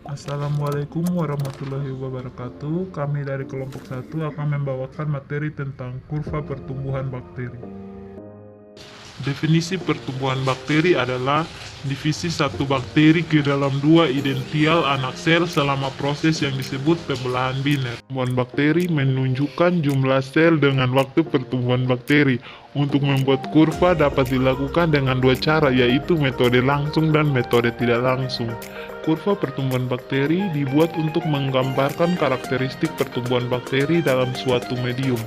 Assalamualaikum warahmatullahi wabarakatuh. Kami dari kelompok 1 akan membawakan materi tentang kurva pertumbuhan bakteri. Definisi pertumbuhan bakteri adalah divisi satu bakteri ke dalam dua idential anak sel selama proses yang disebut pembelahan biner. Pertumbuhan bakteri menunjukkan jumlah sel dengan waktu pertumbuhan bakteri. Untuk membuat kurva dapat dilakukan dengan dua cara, yaitu metode langsung dan metode tidak langsung. Kurva pertumbuhan bakteri dibuat untuk menggambarkan karakteristik pertumbuhan bakteri dalam suatu medium.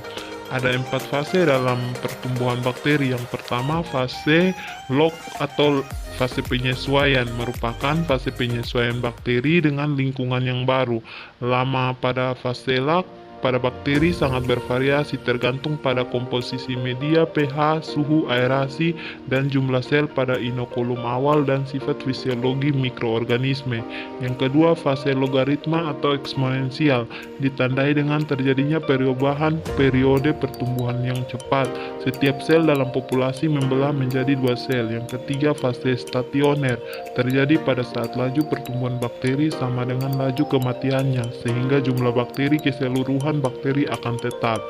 Ada 4 fase dalam pertumbuhan bakteri. Yang pertama, fase log atau fase penyesuaian, merupakan fase penyesuaian bakteri dengan lingkungan yang baru. Lama pada fase log pada bakteri sangat bervariasi tergantung pada komposisi media, pH, suhu, aerasi, dan jumlah sel pada inokulum awal dan sifat fisiologi mikroorganisme. Yang kedua, fase logaritma atau eksponensial, ditandai dengan terjadinya perubahan periode pertumbuhan yang cepat. Setiap sel dalam populasi membelah menjadi dua sel. Yang ketiga, fase stasioner, terjadi pada saat laju pertumbuhan bakteri sama dengan laju kematiannya, sehingga jumlah bakteri keseluruhan bakteri akan tetap.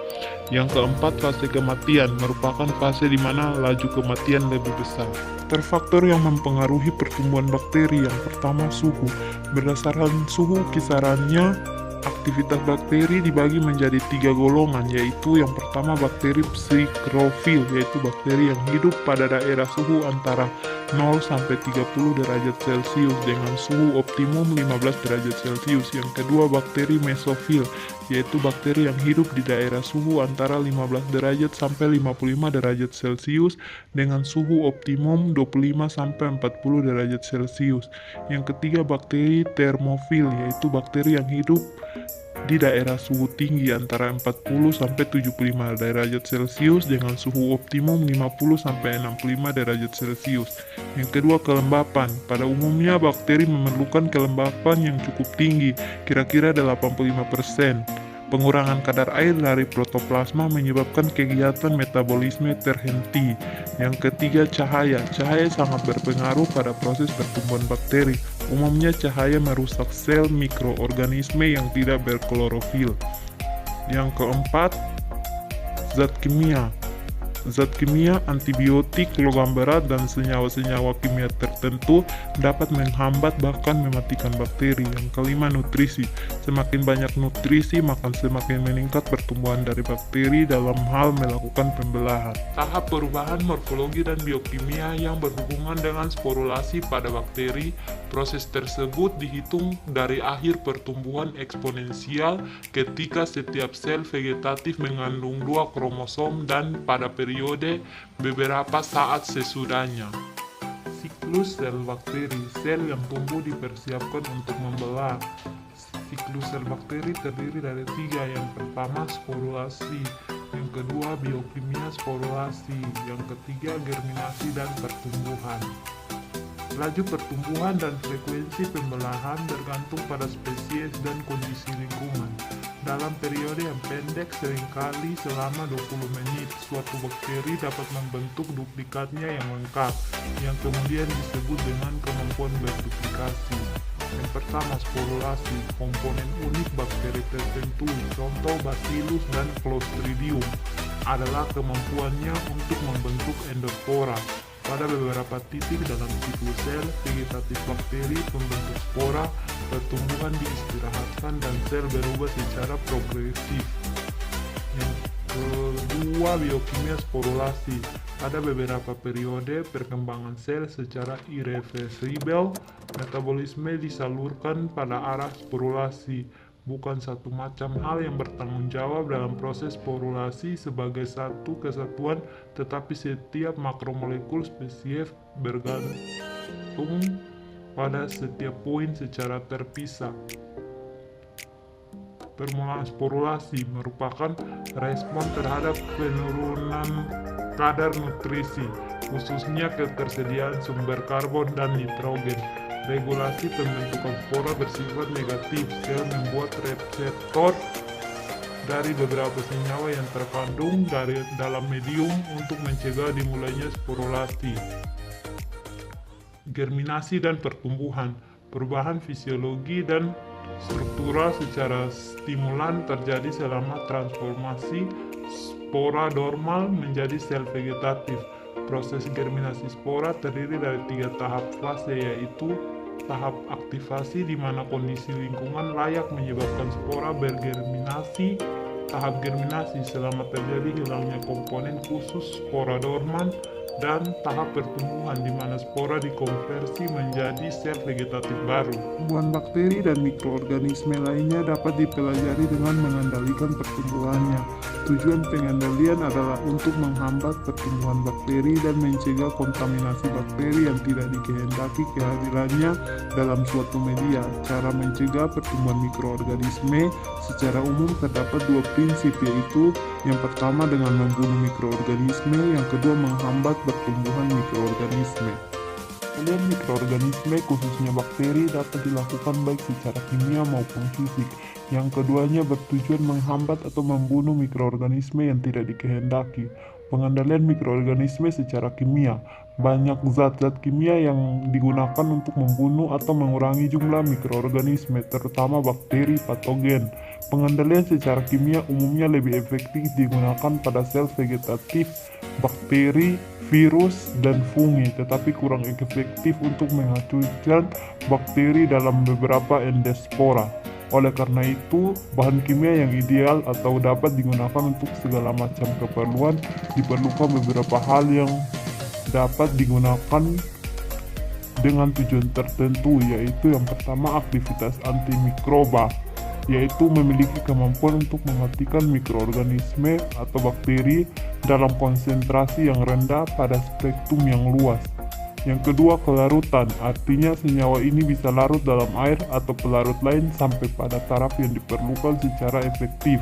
Yang keempat, fase kematian, merupakan fase di mana laju kematian lebih besar. Faktor yang mempengaruhi pertumbuhan bakteri. Yang pertama, suhu. Berdasarkan suhu kisarannya, aktivitas bakteri dibagi menjadi 3 golongan, yaitu yang pertama bakteri psikrofil, yaitu bakteri yang hidup pada daerah suhu antara 0 sampai 30 derajat Celcius dengan suhu optimum 15 derajat Celcius. Yang kedua, bakteri mesofil, yaitu bakteri yang hidup di daerah suhu antara 15 derajat sampai 55 derajat Celcius dengan suhu optimum 25 sampai 40 derajat Celcius. Yang ketiga, bakteri termofil, yaitu bakteri yang hidup di daerah suhu tinggi antara 40 sampai 75 derajat Celcius dengan suhu optimum 50 sampai 65 derajat Celcius. Yang kedua, kelembapan. Pada umumnya bakteri memerlukan kelembapan yang cukup tinggi, kira-kira 85%. Pengurangan kadar air dari protoplasma menyebabkan kegiatan metabolisme terhenti. Yang ketiga, cahaya. Cahaya sangat berpengaruh pada proses pertumbuhan bakteri. Umumnya cahaya merusak sel mikroorganisme yang tidak berklorofil. Yang keempat, zat kimia. Zat kimia, antibiotik, logam berat, dan senyawa-senyawa kimia tertentu dapat menghambat bahkan mematikan bakteri. Yang kelima, nutrisi. Semakin banyak nutrisi, maka semakin meningkat pertumbuhan dari bakteri dalam hal melakukan pembelahan. Tahap perubahan morfologi dan biokimia yang berhubungan dengan sporulasi pada bakteri. Proses tersebut dihitung dari akhir pertumbuhan eksponensial ketika setiap sel vegetatif mengandung 2 kromosom dan pada periode beberapa saat sesudahnya. Siklus sel bakteri. Sel yang tumbuh dipersiapkan untuk membelah. Siklus sel bakteri terdiri dari 3. Yang pertama, sporulasi. Yang kedua, biokimia sporulasi. Yang ketiga, germinasi dan pertumbuhan. Laju pertumbuhan dan frekuensi pembelahan bergantung pada spesies dan kondisi lingkungan. Dalam periode yang pendek, seringkali selama 20 menit, suatu bakteri dapat membentuk duplikatnya yang lengkap, yang kemudian disebut dengan kemampuan berduplikasi. Yang pertama, sporulasi. Komponen unik bakteri tertentu, contoh Bacillus dan Clostridium, adalah kemampuannya untuk membentuk endospora. Pada beberapa titik dalam siklus sel vegetatif bakteri, pembentuk spora, pertumbuhan diistirahatkan dan sel berubah secara progresif. Yang kedua, biokimia sporulasi. Pada beberapa periode perkembangan sel secara irreversibel, metabolisme disalurkan pada arah sporulasi. Bukan satu macam hal yang bertanggung jawab dalam proses sporulasi sebagai satu kesatuan, tetapi setiap makromolekul spesies bergantung pada setiap poin secara terpisah. Permulaan sporulasi merupakan respon terhadap penurunan kadar nutrisi, khususnya ketersediaan sumber karbon dan nitrogen. Regulasi pembentukan spora bersifat negatif. Sel membuat reseptor dari beberapa senyawa yang terkandung dalam medium untuk mencegah dimulainya sporulasi. Germinasi dan pertumbuhan. Perubahan fisiologi dan struktural secara stimulan terjadi selama transformasi spora dormal menjadi sel vegetatif. Proses germinasi spora terdiri dari 3 tahap fase, yaitu tahap aktivasi di mana kondisi lingkungan layak menyebabkan spora bergerminasi, tahap germinasi selama terjadi hilangnya komponen khusus spora dorman, dan tahap pertumbuhan di mana spora dikonversi menjadi sel vegetatif baru. Pertumbuhan bakteri dan mikroorganisme lainnya dapat dipelajari dengan mengendalikan pertumbuhannya. Tujuan pengendalian adalah untuk menghambat pertumbuhan bakteri dan mencegah kontaminasi bakteri yang tidak dikehendaki kehadirannya dalam suatu media. Cara mencegah pertumbuhan mikroorganisme secara umum terdapat 2 prinsip, yaitu yang pertama dengan membunuh mikroorganisme, yang kedua menghambat pertumbuhan mikroorganisme. Pengendalian mikroorganisme khususnya bakteri dapat dilakukan baik secara kimia maupun fisik. Yang keduanya bertujuan menghambat atau membunuh mikroorganisme yang tidak dikehendaki. Pengendalian mikroorganisme secara kimia. Banyak zat-zat kimia yang digunakan untuk membunuh atau mengurangi jumlah mikroorganisme, terutama bakteri patogen. Pengendalian secara kimia umumnya lebih efektif digunakan pada sel vegetatif, bakteri, virus, dan fungi, tetapi kurang efektif untuk menghancurkan bakteri dalam beberapa endospora. Oleh karena itu, bahan kimia yang ideal atau dapat digunakan untuk segala macam keperluan, diperlukan beberapa hal yang dapat digunakan dengan tujuan tertentu, yaitu yang pertama aktivitas antimikroba, yaitu memiliki kemampuan untuk mematikan mikroorganisme atau bakteri dalam konsentrasi yang rendah pada spektrum yang luas. Yang kedua, kelarutan, artinya senyawa ini bisa larut dalam air atau pelarut lain sampai pada taraf yang diperlukan secara efektif.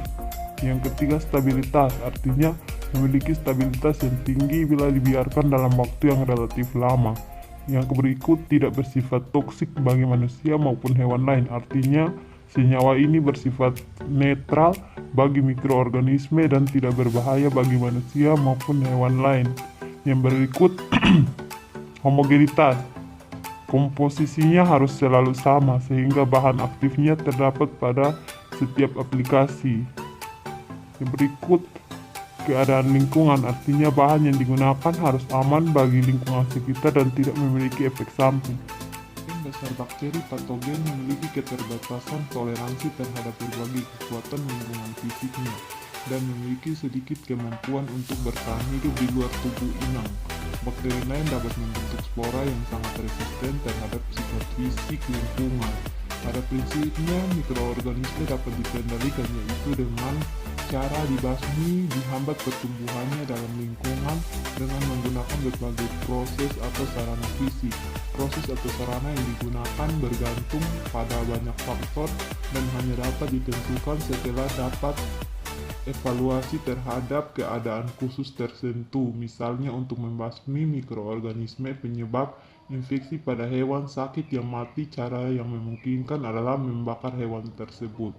Yang ketiga, stabilitas, artinya memiliki stabilitas yang tinggi bila dibiarkan dalam waktu yang relatif lama. Yang berikut, tidak bersifat toksik bagi manusia maupun hewan lain, artinya senyawa ini bersifat netral bagi mikroorganisme dan tidak berbahaya bagi manusia maupun hewan lain. Yang berikut, homogenitas, komposisinya harus selalu sama sehingga bahan aktifnya terdapat pada setiap aplikasi. Yang berikut, keadaan lingkungan, artinya bahan yang digunakan harus aman bagi lingkungan sekitar dan tidak memiliki efek samping. Dasar bakteri patogen memiliki keterbatasan toleransi terhadap berbagai kekuatan lingkungan fisiknya dan memiliki sedikit kemampuan untuk bertahan hidup di luar tubuh inang. Bakteri lain dapat membentuk spora yang sangat resisten terhadap sifat fisik lingkungan. Pada prinsipnya, mikroorganisme dapat dikendalikan, yaitu dengan cara dibasmi, dihambat pertumbuhannya dalam lingkungan dengan menggunakan berbagai proses atau sarana fisik. Proses atau sarana yang digunakan bergantung pada banyak faktor dan hanya dapat ditentukan setelah dapat evaluasi terhadap keadaan khusus tertentu, misalnya untuk membasmi mikroorganisme penyebab infeksi pada hewan sakit yang mati. Cara yang memungkinkan adalah membakar hewan tersebut.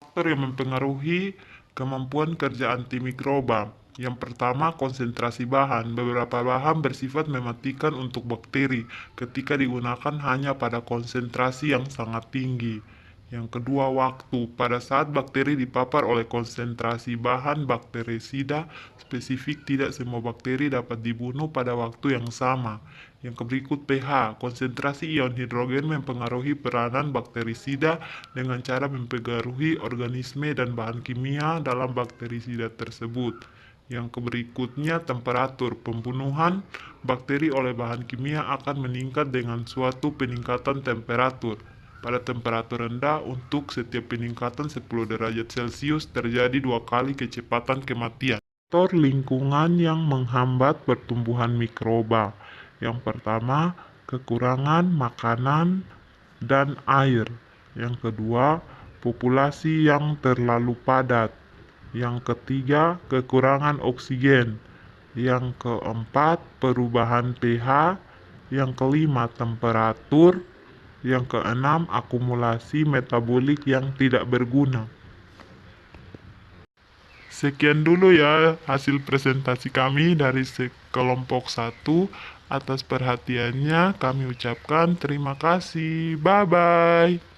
Faktor yang mempengaruhi kemampuan kerja antimikroba. Yang pertama, konsentrasi bahan. Beberapa bahan bersifat mematikan untuk bakteri ketika digunakan hanya pada konsentrasi yang sangat tinggi. Yang kedua, waktu. Pada saat bakteri dipapar oleh konsentrasi bahan bakterisida spesifik, tidak semua bakteri dapat dibunuh pada waktu yang sama. Yang berikut, pH. Konsentrasi ion hidrogen mempengaruhi peranan bakterisida dengan cara mempengaruhi organisme dan bahan kimia dalam bakterisida tersebut. Yang berikutnya, temperatur. Pembunuhan bakteri oleh bahan kimia akan meningkat dengan suatu peningkatan temperatur. Pada temperatur rendah, untuk setiap peningkatan 10 derajat Celcius terjadi 2 kali kecepatan kematian. Faktor lingkungan yang menghambat pertumbuhan mikroba. Yang pertama, kekurangan makanan dan air. Yang kedua, populasi yang terlalu padat. Yang ketiga, kekurangan oksigen. Yang keempat, perubahan pH. Yang kelima, temperatur. Yang keenam, akumulasi metabolik yang tidak berguna. Sekian dulu ya hasil presentasi kami dari kelompok 1. Atas perhatiannya kami ucapkan terima kasih. Bye-bye.